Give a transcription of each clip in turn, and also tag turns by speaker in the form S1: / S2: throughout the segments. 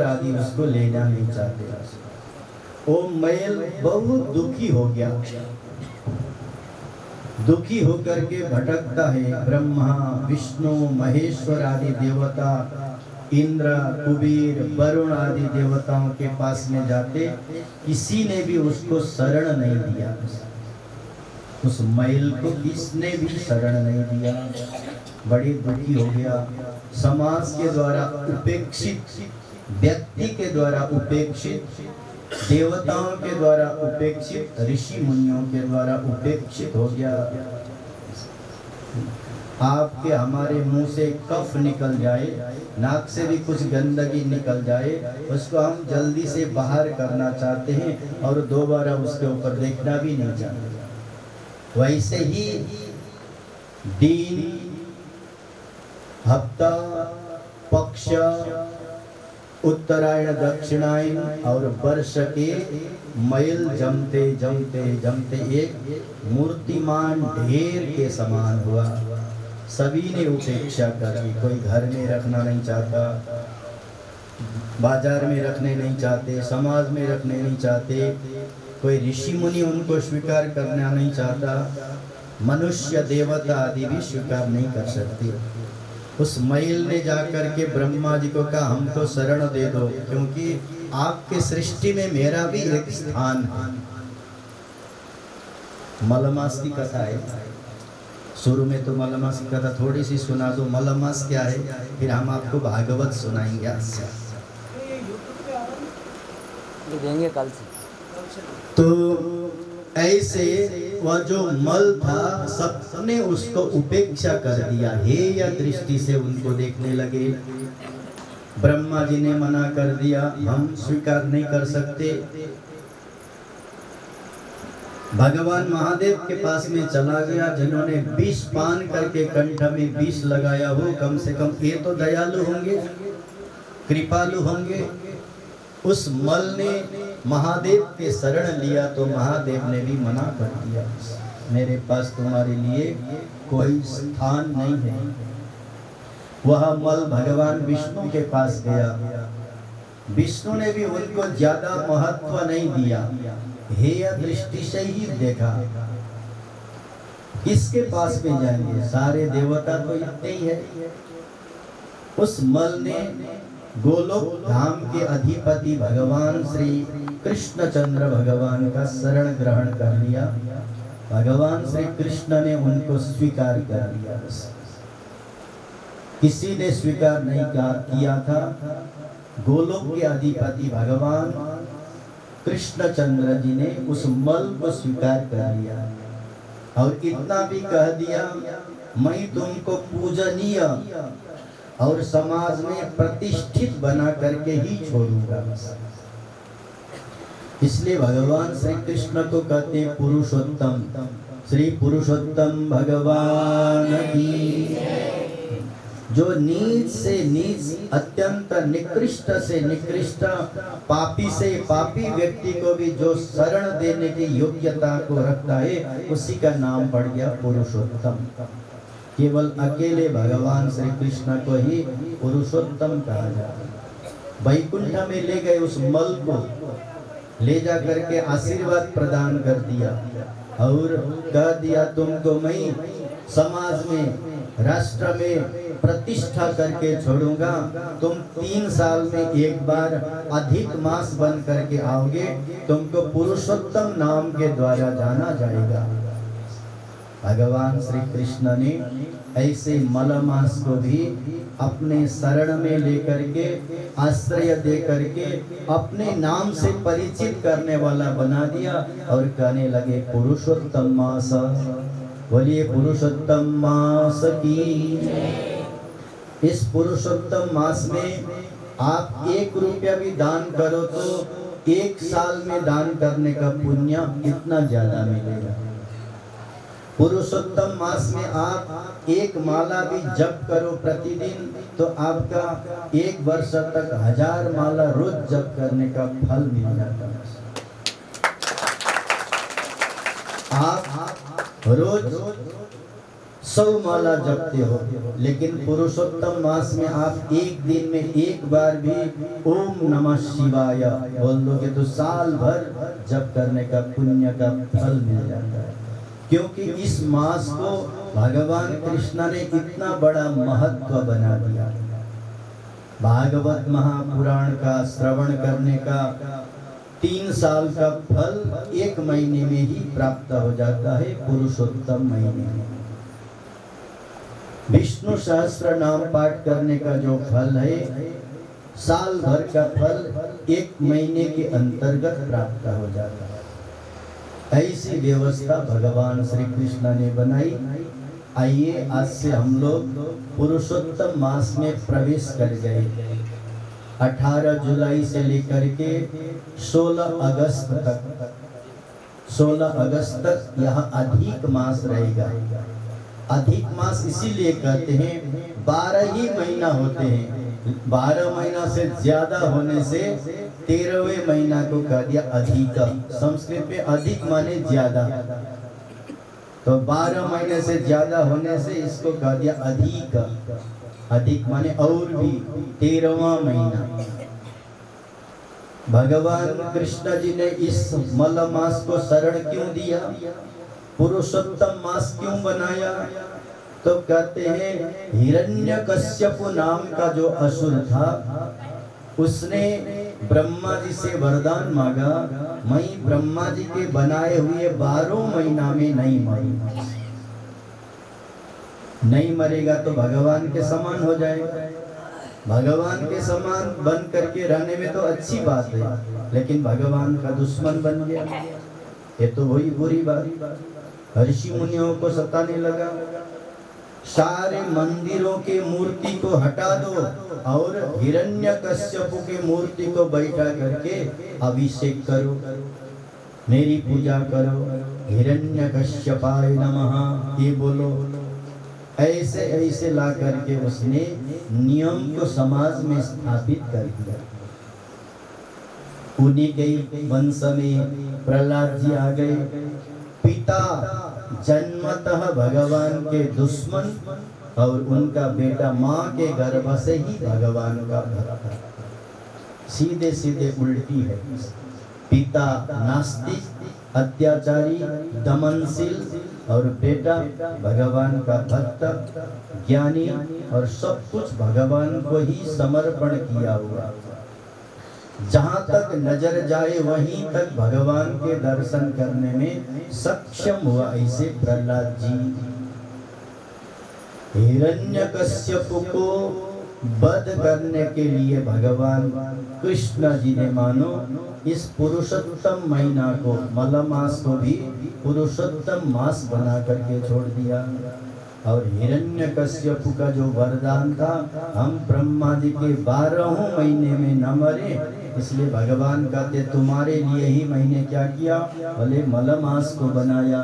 S1: आदि उसको लेना नहीं चाहते। वो मैल बहुत दुखी हो गया, दुखी होकर के भटकता है। ब्रह्मा विष्णु महेश्वर आदि देवता, इंद्र कुबेर वरुण आदि देवताओं के पास में जाते, किसी ने भी उसको शरण नहीं दिया। उस मैल को किसने भी शरण नहीं दिया। बड़ी दुखी हो गया। समाज के द्वारा उपेक्षित, व्यक्ति के द्वारा उपेक्षित, देवताओं के द्वारा उपेक्षित, ऋषि मुनियों के द्वारा उपेक्षित हो गया। आपके हमारे मुंह से कफ निकल जाए, नाक से भी कुछ गंदगी निकल जाए, उसको हम जल्दी से बाहर करना चाहते हैं और दोबारा उसके ऊपर देखना भी नहीं चाहते। वैसे ही दिन, हफ्ता, पक्ष, उत्तरायण दक्षिणायन और वर्ष के मैल जमते जमते जमते एक मूर्तिमान ढेर के समान हुआ। सभी ने उपेक्षा कर दी। कोई घर में रखना नहीं चाहता, बाजार में रखने नहीं चाहते, समाज में रखने नहीं चाहते, कोई ऋषि मुनि उनको स्वीकार करना नहीं चाहता, मनुष्य देवता आदि भी स्वीकार नहीं कर सकते। उस मैल ने जाकर के ब्रह्मा जी को कहा, हमको शरण दे दो, क्योंकि आपके सृष्टि में मेरा भी एक स्थान है। मलमास की कथा है। शुरू में तो मलमास की कथा थोड़ी सी सुना दो। मलमास क्या है, फिर हम आपको भागवत सुनाएंगे।
S2: देंगे कल से।
S1: तो ऐसे वह जो मल था, सबने उसको उपेक्षा कर दिया। हेय दृष्टि से उनको देखने लगे। ब्रह्मा जी ने मना कर दिया, हम स्वीकार नहीं कर सकते। भगवान महादेव के पास में चला गया, जिन्होंने विष पान करके कंठ में विष लगाया हो, कम से कम ये तो दयालु होंगे, कृपालु होंगे। उस मल ने महादेव के शरण लिया तो महादेव ने भी मना कर दिया, मेरे पास तुम्हारे लिए कोई स्थान नहीं है। वह मल भगवान विष्णु के पास गया। विष्णु ने भी उनको ज्यादा महत्व नहीं दिया, हेय दृष्टि से ही देखा। किसके पास में जाएंगे, सारे देवता तो इतने ही है। उस मल ने गोलोक धाम के अधिपति भगवान श्री कृष्णचंद्र भगवान का शरण ग्रहण कर लिया। भगवान श्री कृष्ण ने उनको स्वीकार कर लिया। किसी ने स्वीकार नहीं किया था। गोलोक के अधिपति भगवान कृष्णचंद्र जी ने उस मल को स्वीकार कर लिया और इतना भी कह दिया, मैं तुमको पूजनीय और समाज में प्रतिष्ठित बना करके ही छोड़ूंगा। इसलिए भगवान श्री कृष्ण को कहते हैं पुरुषोत्तम। श्री पुरुषोत्तम भगवान की। जो नीच से नीच, अत्यंत निकृष्ट से निकृष्ट, पापी से पापी व्यक्ति को भी जो शरण देने की योग्यता को रखता है, उसी का नाम पड़ गया पुरुषोत्तम। केवल अकेले भगवान श्री कृष्ण को ही पुरुषोत्तम कहा जाता है। वैकुंठ में ले गए उस मल को, ले जा करके आशीर्वाद प्रदान कर दिया और कह दिया, तुमको मैं समाज में, राष्ट्र में प्रतिष्ठा करके छोड़ूंगा। तुम 3 साल में एक बार अधिक मास बन करके आओगे, तुमको पुरुषोत्तम नाम के द्वारा जाना जाएगा। भगवान श्री कृष्ण ने ऐसे मलमास को भी अपने शरण में लेकर के, आश्रय दे करके, अपने नाम से परिचित करने वाला बना दिया और कहने लगे पुरुषोत्तम मास। बोलिए पुरुषोत्तम मास की। इस पुरुषोत्तम मास में आप 1 रुपया भी दान करो तो 1 साल में दान करने का पुण्य इतना ज्यादा मिलेगा। पुरुषोत्तम मास में आप 1 माला भी जप करो प्रतिदिन तो आपका 1 वर्ष तक 1000 माला रोज जप करने का फल मिल जाता है। आप रोज 100 माला जपते हो, लेकिन पुरुषोत्तम मास में आप एक दिन में एक बार भी ओम नमः शिवाय बोल दोगे तो साल भर जप करने का पुण्य का फल मिल जाता है। क्योंकि इस मास को भगवान कृष्ण ने इतना बड़ा महत्व बना दिया। भागवत महापुराण का श्रवण करने का 3 साल का फल 1 महीने में ही प्राप्त हो जाता है, पुरुषोत्तम महीने में। विष्णु सहस्त्र नाम पाठ करने का जो फल है, साल भर का फल 1 महीने के अंतर्गत प्राप्त हो जाता है। ऐसी व्यवस्था भगवान श्री कृष्ण ने बनाई। आइए आज से हम लोग पुरुषोत्तम मास में प्रवेश कर गए। 18 जुलाई से लेकर के 16 अगस्त तक, 16 अगस्त तक यह अधिक मास रहेगा। अधिक मास इसीलिए कहते हैं, 12 ही महीना होते हैं। 12 महीना से ज्यादा होने से 13वें महीना को कह दिया अधिक। संस्कृत में अधिक माने ज्यादा, तो 12 महीने से ज्यादा होने से इसको कह दिया अधिक। अधिक माने और भी 13वां महीना। भगवान कृष्ण जी ने इस मल मास को शरण क्यों दिया, पुरुषोत्तम मास क्यों बनाया? तो कहते हैं हिरण्यकश्यप नाम का जो असुर था, उसने ब्रह्मा जी से वरदान मांगा, मैं ब्रह्मा जी के बनाए हुए 12 महीना में नहीं मरूंगा। नहीं मरेगा तो भगवान के समान हो जाएगा। भगवान के समान बन करके रहने में तो अच्छी बात है, लेकिन भगवान का दुश्मन बन गया, ये तो वही बुरी बात। ऋषि मुनियों को सताने लगा। सारे मंदिरों के मूर्ति को हटा दो और हिरण्यकश्यप के मूर्ति को बैठा करके अभिषेक करो, मेरी पूजा करो, हिरण्यकश्यपाय नमः ये बोलो। ऐसे ऐसे ला करके उसने नियम को समाज में स्थापित कर दिया। उन्हीं के वंश में प्रहलाद जी आ गए। पिता जन्मतः भगवान के दुश्मन और उनका बेटा माँ के गर्भ से ही भगवान का भक्त। सीधे सीधे उल्टी है। पिता नास्तिक, अत्याचारी, दमनशील और बेटा भगवान का भक्त, ज्ञानी और सब कुछ भगवान को ही समर्पण किया हुआ। जहाँ तक नजर जाए वहीं तक भगवान के दर्शन करने में सक्षम हुआ। ऐसे प्रहलाद जी हिरण्यकश्यप को वध करने के लिए भगवान कृष्ण जी ने मानो इस पुरुषोत्तम महीना को, मल मास को भी पुरुषोत्तम मास बना करके छोड़ दिया। और हिरण्यकश्यप का जो वरदान था, हम ब्रह्मा जी के 12वें महीने में न मरे, इसलिए भगवान कहते तुम्हारे लिए ही मैंने क्या किया, बोले मल मास को बनाया।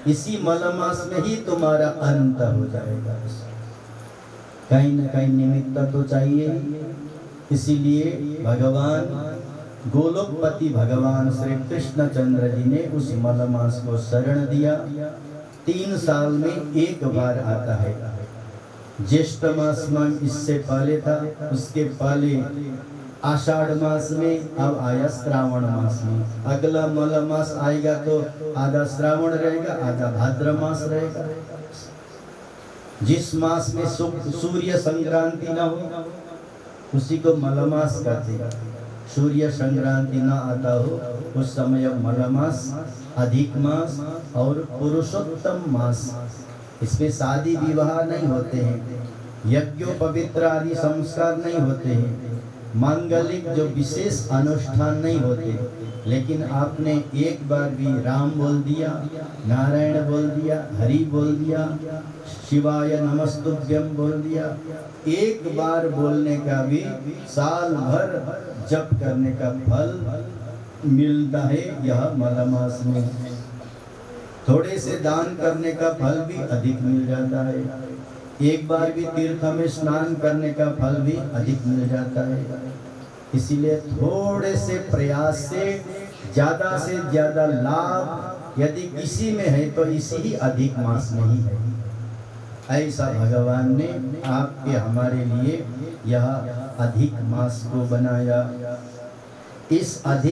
S1: इसी मल मास में ही तुम्हारा अंत हो जाएगा। कहीं न कहीं निमित्त तो चाहिए। इसीलिए भगवान गोलोकपति भगवान श्री कृष्णचंद्र जी ने उस मल मास को शरण दिया। 3 साल में एक बार आता है। ज्येष्ठ मास में इससे पहले था, उसके पहले आषाढ़ मास में, अब आया श्रावण मास में। अगला मल मास आएगा तो आधा श्रावण रहेगा, आधा भाद्र मास रहेगा। जिस मास में सूर्य संक्रांति ना हो उसी को मल मास कहते हैं। सूर्य संक्रांति ना आता हो उस समय मल मास, अधिक मास और पुरुषोत्तम मास। इसमें शादी विवाह नहीं होते हैं, यज्ञोपवित्र आदि संस्कार नहीं होते हैं, मांगलिक जो विशेष अनुष्ठान नहीं होते। लेकिन आपने एक बार भी राम बोल दिया, नारायण बोल दिया, हरि बोल दिया, शिवाय नमस्तुभ्यम बोल दिया, एक बार बोलने का भी साल भर जप करने का फल मिलता है। यह मल मास में थोड़े से दान करने का फल भी अधिक मिल जाता है। एक बार भी तीर्थ में स्नान करने का फल भी अधिक मिल जाता है। इसीलिए थोड़े से प्रयास से ज्यादा लाभ यदि किसी में है तो इसी ही अधिक मास में ही है। ऐसा भगवान ने आपके हमारे लिए यह अधिक मास को बनाया। इस अधिक